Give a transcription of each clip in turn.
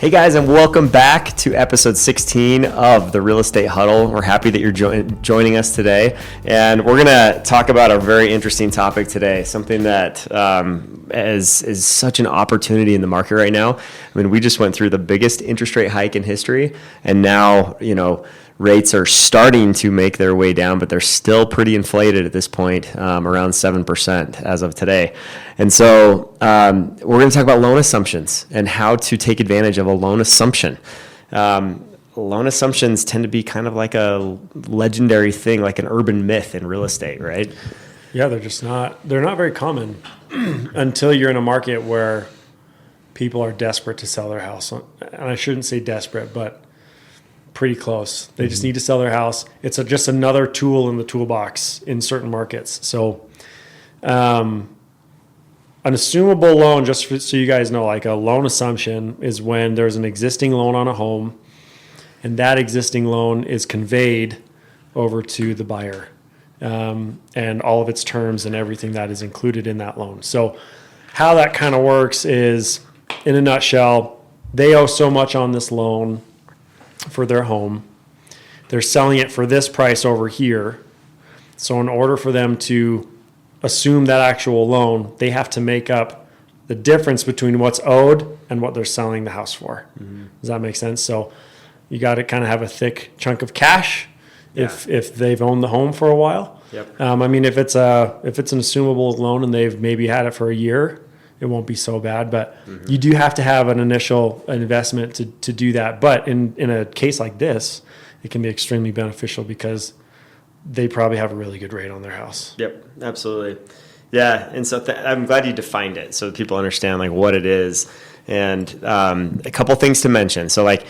Hey guys, and welcome back to episode 16 of the Real Estate Huddle. We're happy that you're joining us today, and we're going to talk about a very interesting topic today, something that is such an opportunity in the market right now. I mean, we just went through the biggest interest rate hike in history, and now, rates are starting to make their way down, but they're still pretty inflated at this point, around 7% as of today. And so we're going to talk about loan assumptions and how to take advantage of a loan assumption. Loan assumptions tend to be kind of like a legendary thing, like an urban myth in real estate, right? Yeah, they're not very common until you're in a market where people are desperate to sell their house. And I shouldn't say desperate, but pretty close. They just need to sell their house. It's just another tool in the toolbox in certain markets. So an assumable loan, so you guys know, like a loan assumption is when there's an existing loan on a home and that existing loan is conveyed over to the buyer and all of its terms and everything that is included in that loan. So how that kind of works is, in a nutshell, they owe so much on this loan for their home. They're selling it for this price over here. So in order for them to assume that actual loan, they have to make up the difference between what's owed and what they're selling the house for. Mm-hmm. Does that make sense? So you got to kind of have a thick chunk of cash if they've owned the home for a while. Yep. I mean, if it's an assumable loan and they've maybe had it for a year, it won't be so bad, but you do have to have an initial investment to do that. But in a case like this, it can be extremely beneficial because they probably have a really good rate on their house. Yep, absolutely. Yeah, and so I'm glad you defined it so that people understand like what it is. And a couple things to mention. So like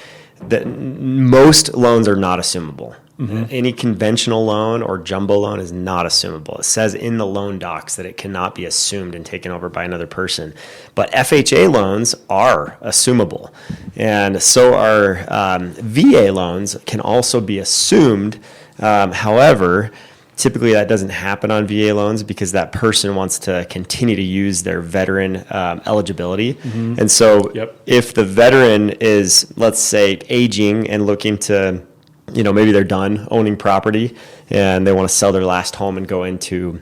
most loans are not assumable. Mm-hmm. Any conventional loan or jumbo loan is not assumable. It says in the loan docs that it cannot be assumed and taken over by another person. But FHA loans are assumable. And so are VA loans can also be assumed. However, typically that doesn't happen on VA loans because that person wants to continue to use their veteran eligibility. Mm-hmm. And so if the veteran is, let's say, aging and looking to, maybe they're done owning property and they want to sell their last home and go into,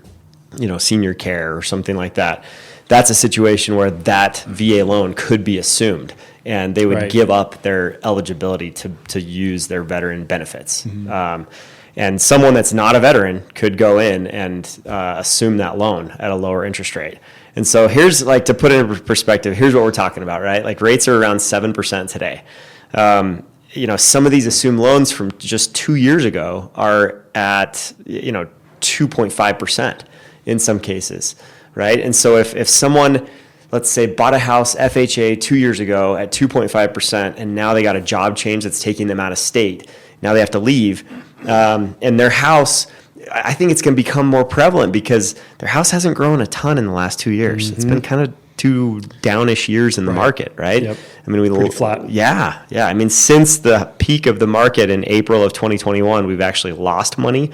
senior care or something like that. That's a situation where that VA loan could be assumed and they would give up their eligibility to use their veteran benefits. Mm-hmm. And someone that's not a veteran could go in and assume that loan at a lower interest rate. And so here's, like, to put it in perspective, here's what we're talking about, right? Like rates are around 7% today. Some of these assumed loans from just 2 years ago are at, 2.5% in some cases, right? And so if someone, let's say, bought a house FHA 2 years ago at 2.5%, and now they got a job change that's taking them out of state, now they have to leave, and their house, I think it's going to become more prevalent because their house hasn't grown a ton in the last 2 years. Mm-hmm. It's been kind of 2 downish years in the market, right? Yep. I mean, pretty flat. Yeah. I mean, since the peak of the market in April of 2021, we've actually lost money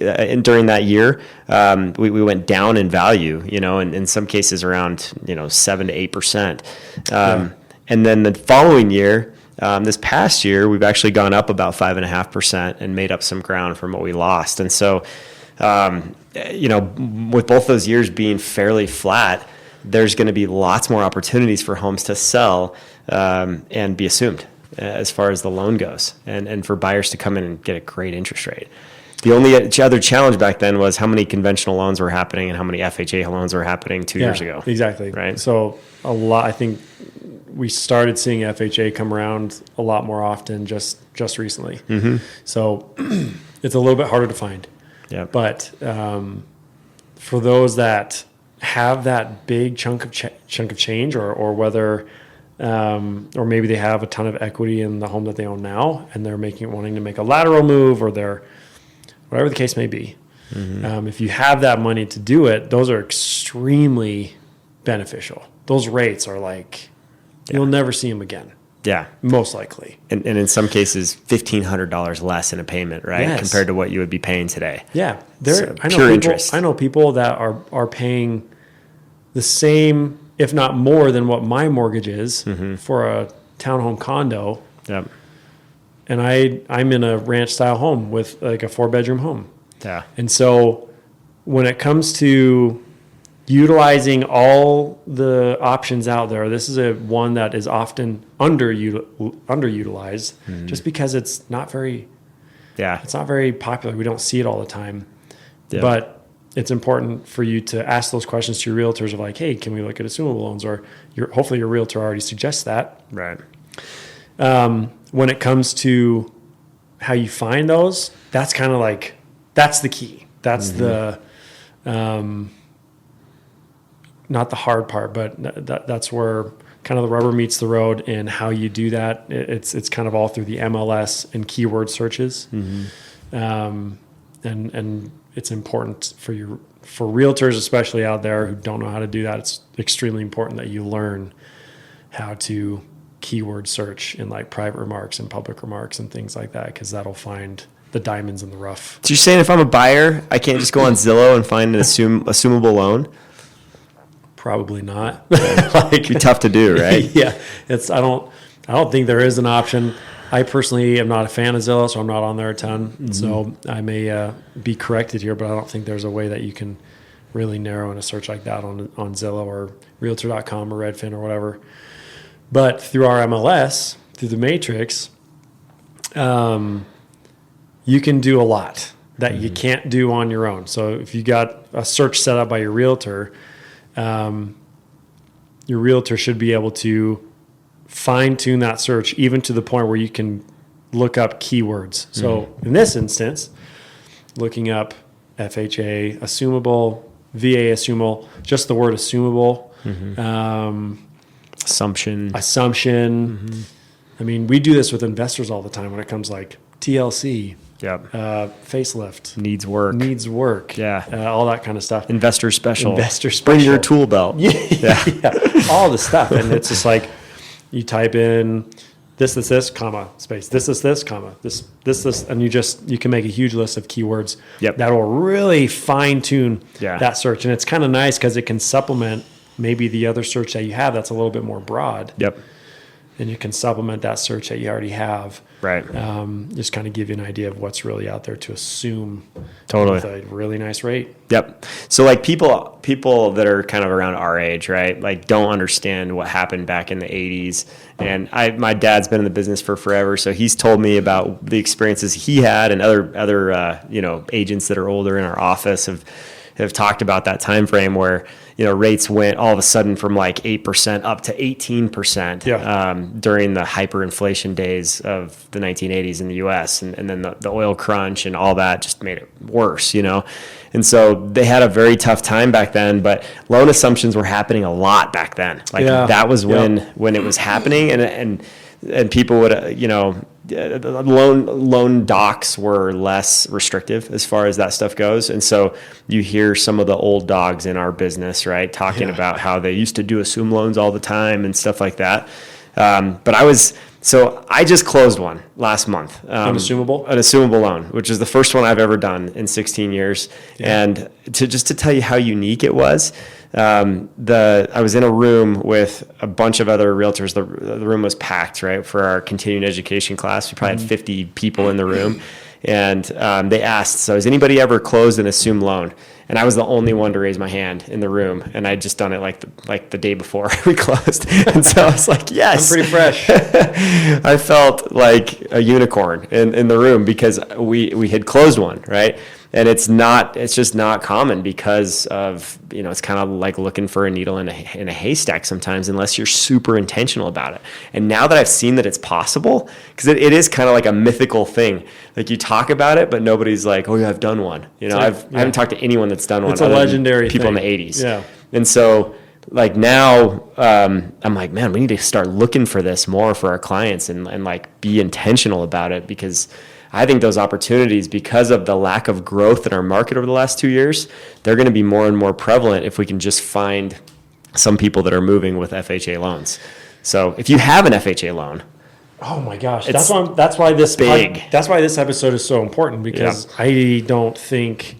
and during that year. We went down in value, and in some cases around 7 to 8%. And then the following year, this past year, we've actually gone up about 5.5% and made up some ground from what we lost. And so, with both those years being fairly flat, there's going to be lots more opportunities for homes to sell and be assumed as far as the loan goes, and for buyers to come in and get a great interest rate. The only other challenge back then was how many conventional loans were happening and how many FHA loans were happening 2 years ago. Exactly. Right. So a lot, I think we started seeing FHA come around a lot more often just recently. Mm-hmm. So it's a little bit harder to find. Yeah. But for those that have that big chunk of change, or whether or maybe they have a ton of equity in the home that they own now and they're wanting to make a lateral move, or they're whatever the case may be. Mm-hmm. If you have that money to do it, those are extremely beneficial. Those rates are like, you'll never see them again. Yeah. Most likely. And in some cases, $1,500 less in a payment, right? Yes. Compared to what you would be paying today. Yeah. Interest. I know people that are paying the same, if not more than what my mortgage is for a townhome condo, Yep. and I'm in a ranch style home with like a 4-bedroom home. Yeah. And so when it comes to utilizing all the options out there, this is one that is often underutilized just because it's not very popular. We don't see it all the time. Yeah. But it's important for you to ask those questions to your realtors of like, hey, can we look at assumable loans? Or hopefully your realtor already suggests that. Right. When it comes to how you find those, that's kind of like, that's the key. That's the, not the hard part, but that's where kind of the rubber meets the road, and how you do that. It's kind of all through the MLS and keyword searches. And it's important for realtors, especially out there who don't know how to do that. It's extremely important that you learn how to keyword search in like private remarks and public remarks and things like that, because that'll find the diamonds in the rough. So you're saying if I'm a buyer, I can't just go on Zillow and find an assumable loan? Probably not. Like, it'd be tough to do, right? Yeah, I don't think there is an option. I personally am not a fan of Zillow, so I'm not on there a ton. So I may be corrected here, but I don't think there's a way that you can really narrow in a search like that on Zillow or Realtor.com or Redfin or whatever. But through our MLS, through the matrix, you can do a lot that you can't do on your own. So if you got a search set up by your realtor should be able to fine tune that search even to the point where you can look up keywords. So in this instance, looking up FHA, assumable, VA assumable, just the word assumable, assumption. I mean, we do this with investors all the time when it comes like TLC, facelift, needs work, all that kind of stuff. Investor special, bring your tool belt, yeah, all the stuff. And it's just like you type in this, comma, space, this, comma, this, and you can make a huge list of keywords that will really fine tune that search. And it's kind of nice because it can supplement maybe the other search that you have that's a little bit more broad. And you can supplement that search that you already have. Right. Just kind of give you an idea of what's really out there to assume. Totally. With a really nice rate. Yep. So like people that are kind of around our age, right? Like don't understand what happened back in the 80s. And my dad's been in the business for forever. So he's told me about the experiences he had, and other agents that are older in our office have talked about that time frame where, rates went all of a sudden from like 8% up to 18% during the hyperinflation days of the 1980s in the U.S. And then the oil crunch and all that just made it worse, And so they had a very tough time back then, but loan assumptions were happening a lot back then. Like that was when it was happening, and people would, loan docs were less restrictive as far as that stuff goes. And so you hear some of the old dogs in our business, right, talking about how they used to do assume loans all the time and stuff like that. But I just closed one last month. An assumable loan, which is the first one I've ever done in 16 years. Yeah. And to tell you how unique it was, I was in a room with a bunch of other realtors. The room was packed, right, for our continuing education class. We probably had 50 people in the room. And they asked, so has anybody ever closed an assumed loan? And I was the only one to raise my hand in the room. And I'd just done it like the day before we closed. And so I was like, yes. I'm pretty fresh. I felt like a unicorn in the room because we had closed one, right? And it's just not common because of, it's kind of like looking for a needle in a haystack sometimes, unless you're super intentional about it. And now that I've seen that it's possible, because it is kind of like a mythical thing. Like you talk about it, but nobody's like, oh yeah, I've done one. I haven't talked to anyone that's done one. It's a legendary people thing. In the 80s. Yeah. And so like now I'm like, man, we need to start looking for this more for our clients and like be intentional about it, because I think those opportunities, because of the lack of growth in our market over the last 2 years, they're going to be more and more prevalent if we can just find some people that are moving with FHA loans. So if you have an FHA loan, oh my gosh, that's why this episode is so important, because I don't think,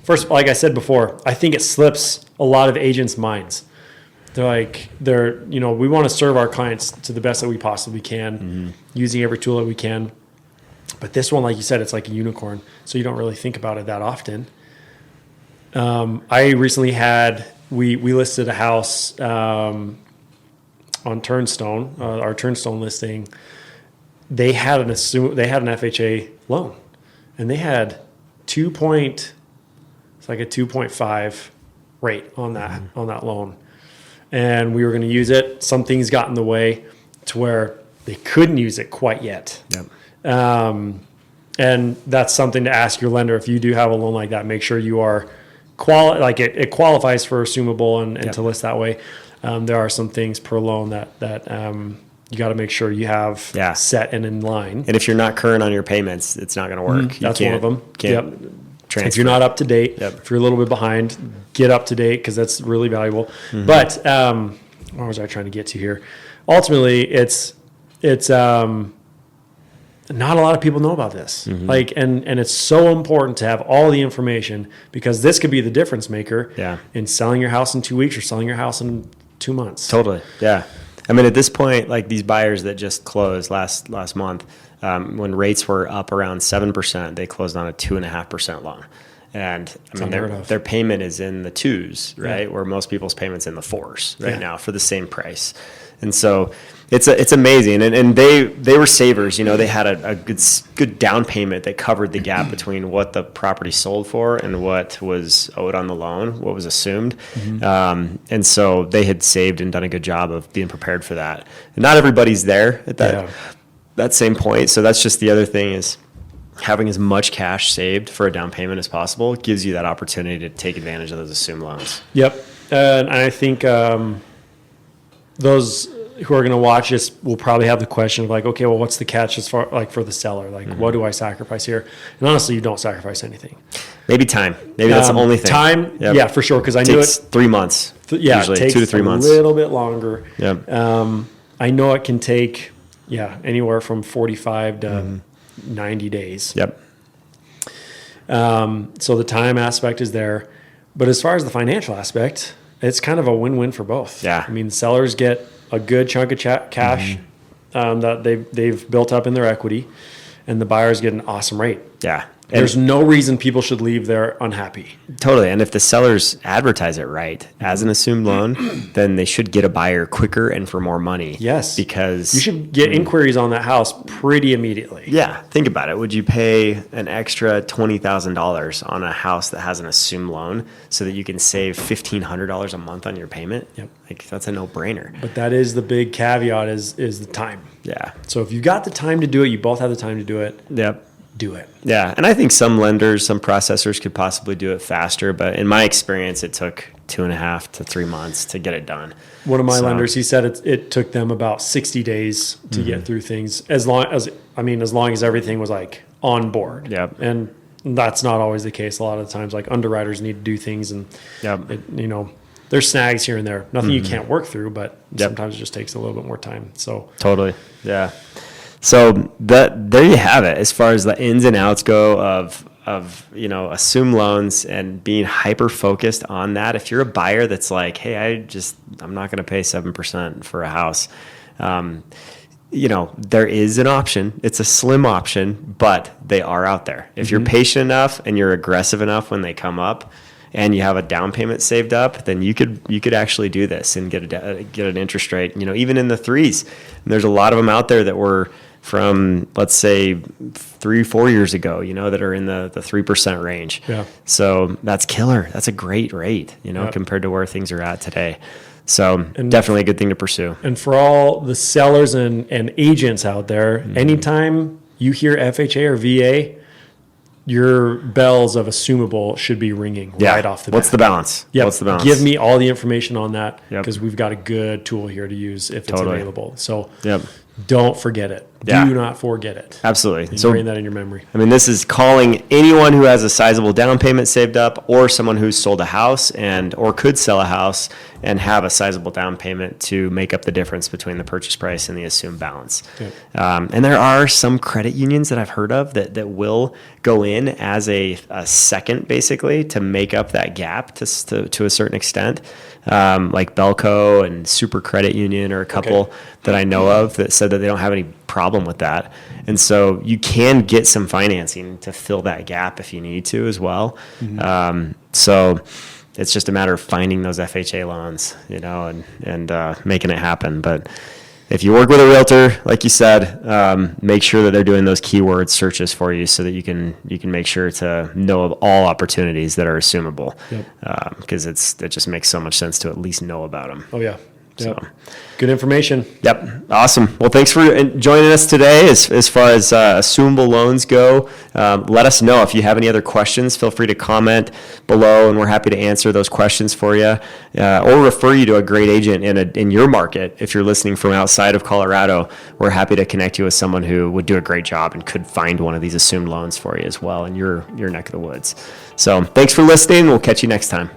first, like I said before, I think it slips a lot of agents' minds. we want to serve our clients to the best that we possibly can, using every tool that we can. But this one, like you said, it's like a unicorn. So you don't really think about it that often. I recently we listed a house on Turnstone, our Turnstone listing. They had an FHA loan, and they had 2.5 rate on that loan. And we were going to use it. Some things got in the way to where they couldn't use it quite yet. Yep. And that's something to ask your lender. If you do have a loan like that, make sure you are it qualifies for Assumable and to list that way. There are some things per loan that you got to make sure you have set and in line. And if you're not current on your payments, it's not going to work. That's one of them. Transfer. If you're not up to date, if you're a little bit behind, get up to date because that's really valuable. But what was I trying to get to here? Ultimately, it's not a lot of people know about this. And it's so important to have all the information because this could be the difference maker in selling your house in 2 weeks or selling your house in 2 months. Totally. Yeah. I mean, at this point, like these buyers that just closed last month, when rates were up around 7%, they closed on a 2.5% loan. And I mean, their payment is in the 2s, right? Where most people's payments in the 4s now for the same price. And so it's amazing. And they were savers. They had a good down payment that covered the gap between what the property sold for and what was owed on the loan, what was assumed. And so they had saved and done a good job of being prepared for that. And not everybody's there at that same point. So that's just the other thing is having as much cash saved for a down payment as possible gives you that opportunity to take advantage of those assumed loans. Yep. And I think those who are going to watch this will probably have the question of like, okay, well, what's the catch as far like for the seller? Like, what do I sacrifice here? And honestly, you don't sacrifice anything. Maybe time. Maybe that's the only thing. Time, yeah, for sure. Because I knew it 3 months. Usually it takes 2 to 3 months. A little bit longer. Yep. I know it can take anywhere from 45 to 90 days. Yep. So the time aspect is there, but as far as the financial aspect, it's kind of a win-win for both. Yeah. I mean, sellers get a good chunk of cash that they've built up in their equity, and the buyers get an awesome rate. Yeah. There's no reason people should leave there unhappy. Totally. And if the sellers advertise it right as an assumed loan, then they should get a buyer quicker and for more money. Yes. Because you should get inquiries on that house pretty immediately. Yeah. Think about it. Would you pay an extra $20,000 on a house that has an assumed loan so that you can save $1,500 a month on your payment? Yep. Like that's a no-brainer. But that is the big caveat is the time. Yeah. So if you got the time to do it, you both have the time to do it. Yep. Do it. Yeah. And I think some lenders, some processors could possibly do it faster. But in my experience, it took 2.5 to 3 months to get it done. One of my lenders, he said it took them about 60 days to get through things as long as everything was like on board. Yep. And that's not always the case. A lot of the times, like underwriters need to do things and, there's snags here and there. Nothing you can't work through, but sometimes it just takes a little bit more time. So totally. Yeah. So there you have it. As far as the ins and outs go of assumed loans and being hyper focused on that. If you're a buyer that's like, hey, I'm not going to pay 7% for a house. There is an option. It's a slim option, but they are out there. If you're patient enough and you're aggressive enough when they come up, and you have a down payment saved up, then you could actually do this and get an interest rate. Even in the 3s. And there's a lot of them out there that were from, let's say, 3-4 years ago, that are in the 3% range. Yeah. So that's killer. That's a great rate, compared to where things are at today. So definitely a good thing to pursue. And for all the sellers and agents out there, anytime you hear FHA or VA, your bells of Assumable should be ringing right off the bat. What's the balance? Yep. What's the balance? Give me all the information on that because we've got a good tool here to use if it's available. So don't forget it. Yeah. Do not forget it. Absolutely. So bring that in your memory. I mean, this is calling anyone who has a sizable down payment saved up, or someone who's sold a house or could sell a house and have a sizable down payment to make up the difference between the purchase price and the assumed balance. Yep. And there are some credit unions that I've heard of that will go in as a second, basically, to make up that gap to a certain extent. Like Belco and Super Credit Union are a couple that I know of that said that they don't have any problem with that. And so you can get some financing to fill that gap if you need to as well. So it's just a matter of finding those FHA loans, and making it happen. But if you work with a realtor, like you said, make sure that they're doing those keyword searches for you so that you can make sure to know of all opportunities that are assumable. Because it just makes so much sense to at least know about them. Oh yeah. Yep. So. Good information. Yep. Awesome. Well, thanks for joining us today. As far as assumable loans go, let us know if you have any other questions. Feel free to comment below, and we're happy to answer those questions for you, or refer you to a great agent in your market. If you're listening from outside of Colorado, we're happy to connect you with someone who would do a great job and could find one of these assumed loans for you as well in your neck of the woods. So thanks for listening. We'll catch you next time.